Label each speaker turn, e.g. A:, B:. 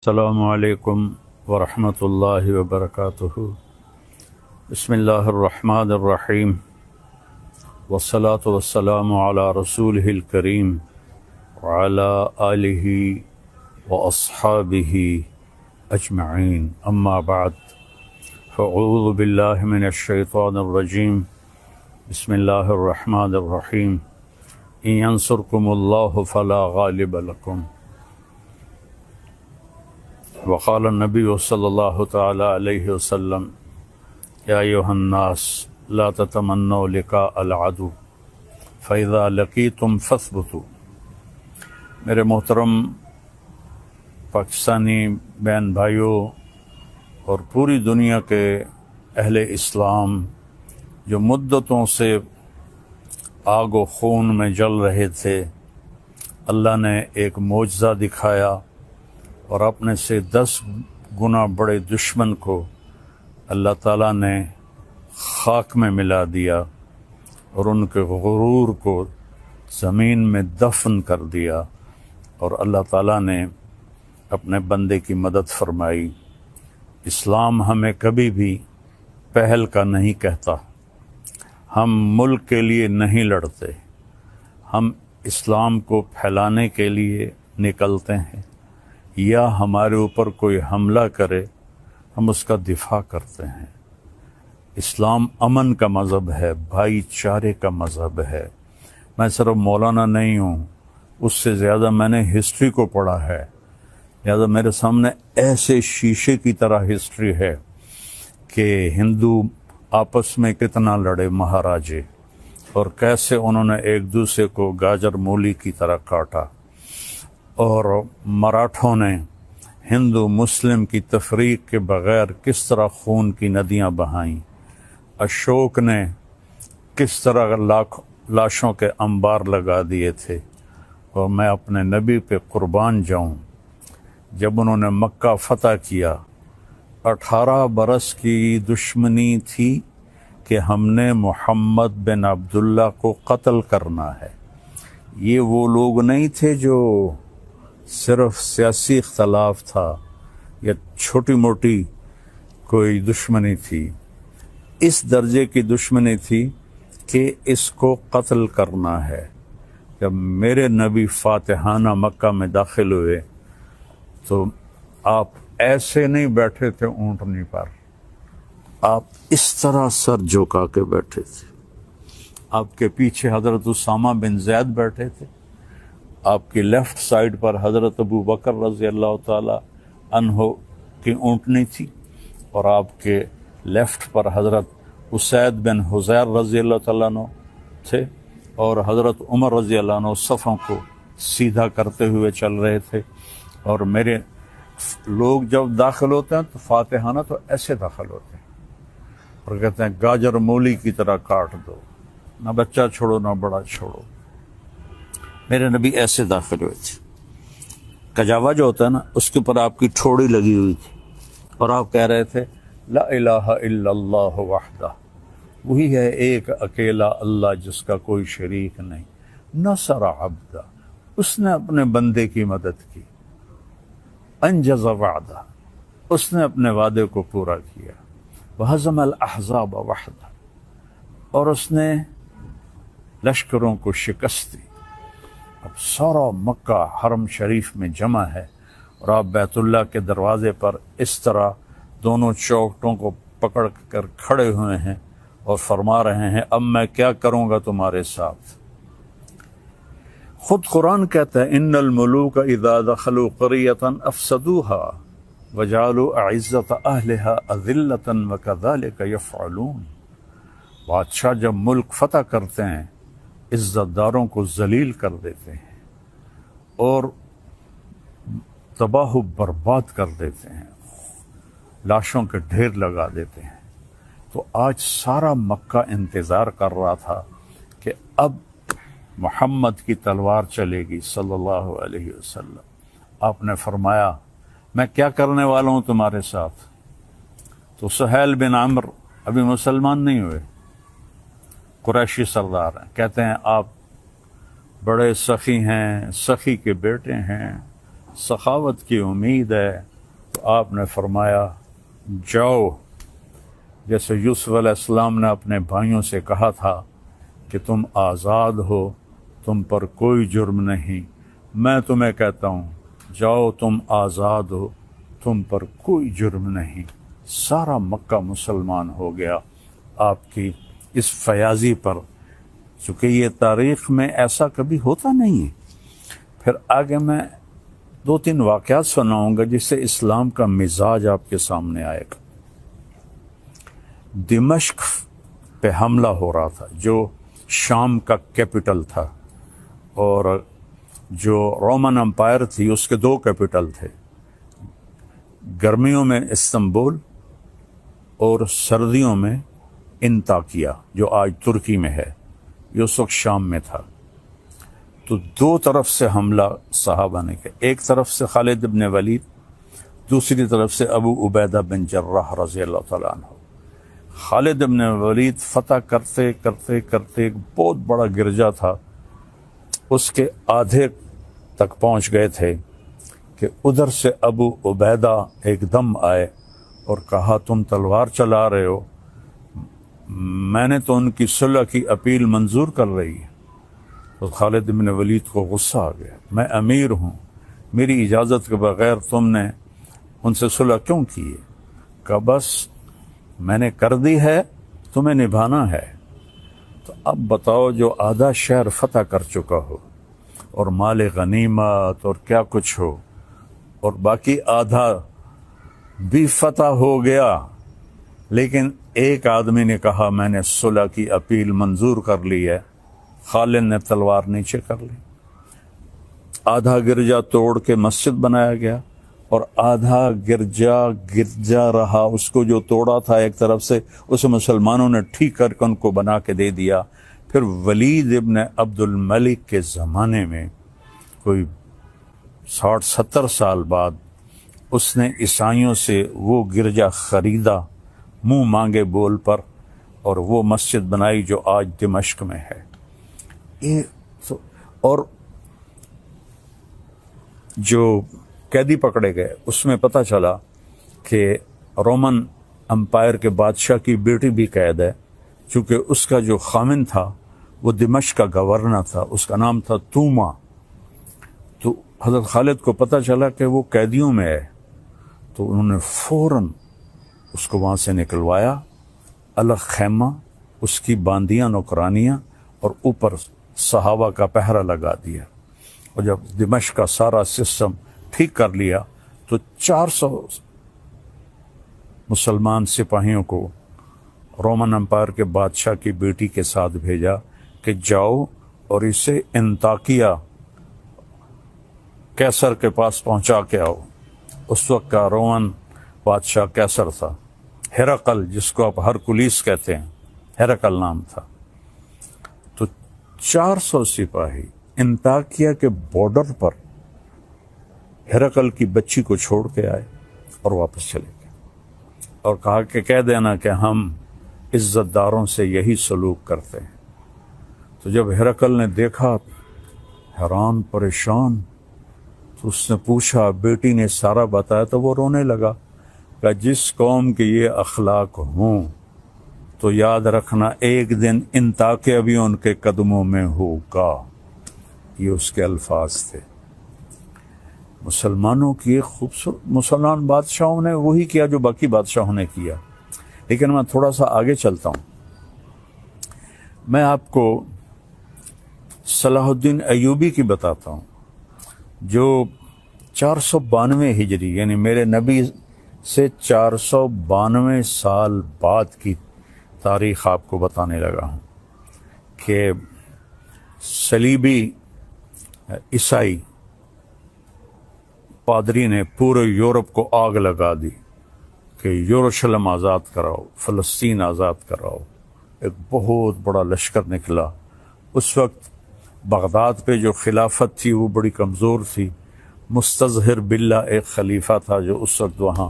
A: السلام علیکم ورحمۃ اللہ وبرکاتہ۔ بسم اللہ الرحمن الرحیم، والصلاة والسلام علی رسولہ الکریم وعلی آلہ واصحابہ اجمعین، اما بعد فاعوذ باللہ من الشیطان الرجیم، بسم اللہ الرحمن الرحیم۔ ان ینصرکم اللہ فلا غالب لکم، وقال النبی صلی اللہ تعالی علیہ وسلم یا ایھا الناس لا تتمنوا لقاء العدو فاذا لقیتم فاثبتوا۔ میرے محترم پاکستانی بہن بھائیوں اور پوری دنیا کے اہل اسلام جو مدتوں سے آگ و خون میں جل رہے تھے، اللہ نے ایک معجزہ دکھایا اور اپنے سے 10 گنا بڑے دشمن کو اللہ تعالیٰ نے خاک میں ملا دیا اور ان کے غرور کو زمین میں دفن کر دیا، اور اللہ تعالیٰ نے اپنے بندے کی مدد فرمائی۔ اسلام ہمیں کبھی بھی پہل کا نہیں کہتا، ہم ملک کے لیے نہیں لڑتے، ہم اسلام کو پھیلانے کے لیے نکلتے ہیں، یا ہمارے اوپر کوئی حملہ کرے ہم اس کا دفاع کرتے ہیں۔ اسلام امن کا مذہب ہے، بھائی چارے کا مذہب ہے۔ میں صرف مولانا نہیں ہوں، اس سے زیادہ میں نے ہسٹری کو پڑھا ہے، لہذا میرے سامنے ایسے شیشے کی طرح ہسٹری ہے کہ ہندو آپس میں کتنا لڑے مہاراجے، اور کیسے انہوں نے ایک دوسرے کو گاجر مولی کی طرح کاٹا، اور مراٹھوں نے ہندو مسلم کی تفریق کے بغیر کس طرح خون کی ندیاں بہائیں، اشوک نے کس طرح لاشوں کے انبار لگا دیے تھے۔ اور میں اپنے نبی پہ قربان جاؤں، جب انہوں نے مکہ فتح کیا 18 برس کی دشمنی تھی کہ ہم نے محمد بن عبداللہ کو قتل کرنا ہے۔ یہ وہ لوگ نہیں تھے جو صرف سیاسی اختلاف تھا یا چھوٹی موٹی کوئی دشمنی تھی، اس درجے کی دشمنی تھی کہ اس کو قتل کرنا ہے۔ جب میرے نبی فاتحانہ مکہ میں داخل ہوئے تو آپ ایسے نہیں بیٹھے تھے اونٹنی پر، آپ اس طرح سر جھکا کے بیٹھے تھے۔ آپ کے پیچھے حضرت اسامہ بن زید بیٹھے تھے، آپ کی لیفٹ سائڈ پر حضرت ابو بکر رضی اللہ تعالی عنہ کی اونٹنی تھی، اور آپ کے لیفٹ پر حضرت اسید بن حضیر رضی اللہ تعالیٰ عنہ تھے، اور حضرت عمر رضی اللہ عنہ صفوں کو سیدھا کرتے ہوئے چل رہے تھے۔ اور میرے لوگ جب داخل ہوتے ہیں تو فاتحانہ تو ایسے داخل ہوتے ہیں اور کہتے ہیں گاجر مولی کی طرح کاٹ دو، نہ بچہ چھوڑو نہ بڑا چھوڑو۔ میرے نبی ایسے داخل ہوئے تھے، کجاوا جو ہوتا ہے نا اس کے اوپر آپ کی ٹھوڑی لگی ہوئی تھی، اور آپ کہہ رہے تھے لا الہ الا اللہ وحدہ، وہی ہے ایک اکیلا اللہ جس کا کوئی شریک نہیں، نصر عبدہ، اس نے اپنے بندے کی مدد کی، انجز وعدہ، اس نے اپنے وعدے کو پورا کیا، وہزم الاحزاب وحدہ، اور اس نے لشکروں کو شکست دی۔ اب سارا مکہ حرم شریف میں جمع ہے، اور آپ بیت اللہ کے دروازے پر اس طرح دونوں چوکٹوں کو پکڑ کر کھڑے ہوئے ہیں اور فرما رہے ہیں اب میں کیا کروں گا تمہارے ساتھ۔ خود قرآن کہتا ہے ان الملوک اذا دخلوا قریۃ افسدوها وجعلوا اعزۃ اہلها اذلۃ وکذلک یفعلون۔ بادشاہ جب ملک فتح کرتے ہیں عزت داروں کو ذلیل کر دیتے ہیں اور تباہ و برباد کر دیتے ہیں، لاشوں کے ڈھیر لگا دیتے ہیں۔ تو آج سارا مکہ انتظار کر رہا تھا کہ اب محمد کی تلوار چلے گی صلی اللہ علیہ وسلم۔ آپ نے فرمایا میں کیا کرنے والا ہوں تمہارے ساتھ؟ تو سہیل بن عمرو ابھی مسلمان نہیں ہوئے، قریشی سردار ہیں، کہتے ہیں آپ بڑے سخی ہیں، سخی کے بیٹے ہیں، سخاوت کی امید ہے تو آپ نے فرمایا جاؤ، جیسے یوسف علیہ السلام نے اپنے بھائیوں سے کہا تھا کہ تم آزاد ہو، تم پر کوئی جرم نہیں، میں تمہیں کہتا ہوں جاؤ تم آزاد ہو، تم پر کوئی جرم نہیں۔ سارا مکہ مسلمان ہو گیا آپ کی اس فیاضی پر، چونکہ یہ تاریخ میں ایسا کبھی ہوتا نہیں ہے۔ پھر آگے میں 2-3 واقعات سناؤں گا جس سے اسلام کا مزاج آپ کے سامنے آئے گا۔ دمشق پہ حملہ ہو رہا تھا جو شام کا کیپٹل تھا، اور جو رومن امپائر تھی اس کے 2 کیپٹل تھے، گرمیوں میں استنبول اور سردیوں میں انطاکیہ جو آج ترکی میں ہے، یہ اس وقت شام میں تھا۔ تو 2 طرف سے حملہ صحابہ نے کیا، ایک طرف سے خالد بن ولید، دوسری طرف سے ابو عبیدہ بن جراح رضی اللہ تعالیٰ عنہ۔ خالد بن ولید فتح کرتے کرتے کرتے ایک بہت بڑا گرجا تھا، اس کے آدھے تک پہنچ گئے تھے کہ ادھر سے ابو عبیدہ ایک دم آئے اور کہا تم تلوار چلا رہے ہو، میں نے تو ان کی صلح کی اپیل منظور کر رہی ہے۔ تو خالد بن ولید کو غصہ آ گیا، میں امیر ہوں، میری اجازت کے بغیر تم نے ان سے صلح کیوں کی ہے؟ کہا بس میں نے کر دی ہے، تمہیں نبھانا ہے۔ تو اب بتاؤ جو آدھا شہر فتح کر چکا ہو اور مال غنیمت اور کیا کچھ ہو، اور باقی آدھا بھی فتح ہو گیا، لیکن ایک آدمی نے کہا میں نے صلح کی اپیل منظور کر لی ہے، خالد نے تلوار نیچے کر لی، آدھا گرجا توڑ کے مسجد بنایا گیا اور آدھا گرجا رہا، اس کو جو توڑا تھا ایک طرف سے اسے مسلمانوں نے ٹھیک کر کے ان کو بنا کے دے دیا۔ پھر ولید ابن عبد الملک کے زمانے میں کوئی 60-70 سال بعد اس نے عیسائیوں سے وہ گرجا خریدا منہ مانگے بول پر، اور وہ مسجد بنائی جو آج دمشق میں ہے۔ اور جو قیدی پکڑے گئے اس میں پتہ چلا کہ رومن امپائر کے بادشاہ کی بیٹی بھی قید ہے، چونکہ اس کا جو خامن تھا وہ دمشق کا گورنر تھا، اس کا نام تھا توما۔ تو حضرت خالد کو پتہ چلا کہ وہ قیدیوں میں ہے، تو انہوں نے فوراً اس کو وہاں سے نکلوایا، الگ خیمہ اس کی باندیاں نوکرانیاں اور اوپر صحابہ کا پہرا لگا دیا، اور جب دمشق کا سارا سسٹم ٹھیک کر لیا تو 400 مسلمان سپاہیوں کو رومن امپائر کے بادشاہ کی بیٹی کے ساتھ بھیجا کہ جاؤ اور اسے انطاکیہ کیسر کے پاس پہنچا کے آؤ۔ اس وقت کا رومن بادشاہ کیسر تھا، ہرقل جس کو آپ ہرکلیس کہتے ہیں، ہرقل نام تھا۔ تو 400 سپاہی انطاکیہ کے بارڈر پر ہرقل کی بچی کو چھوڑ کے آئے اور واپس چلے گئے، اور کہا کہ کہہ دینا کہ ہم عزت داروں سے یہی سلوک کرتے ہیں۔ تو جب ہرقل نے دیکھا حیران پریشان، تو اس نے پوچھا، بیٹی نے سارا بتایا، تو وہ رونے لگا کہ جس قوم کے یہ اخلاق ہوں تو یاد رکھنا ایک دن انطاکیہ بھی ان کے قدموں میں ہوگا۔ یہ اس کے الفاظ تھے۔ مسلمانوں کی ایک خوبصورت، مسلمان بادشاہوں نے وہی کیا جو باقی بادشاہوں نے کیا، لیکن میں تھوڑا سا آگے چلتا ہوں۔ میں آپ کو صلاح الدین ایوبی کی بتاتا ہوں، جو 492 ہجری یعنی میرے نبی سے 492 سال بعد کی تاریخ آپ کو بتانے لگا ہوں کہ صلیبی عیسائی پادری نے پورے یورپ کو آگ لگا دی کہ یروشلم آزاد کراؤ، فلسطین آزاد کراؤ۔ ایک بہت بڑا لشکر نکلا۔ اس وقت بغداد پہ جو خلافت تھی وہ بڑی کمزور تھی، مستظہر باللہ ایک خلیفہ تھا جو اس وقت وہاں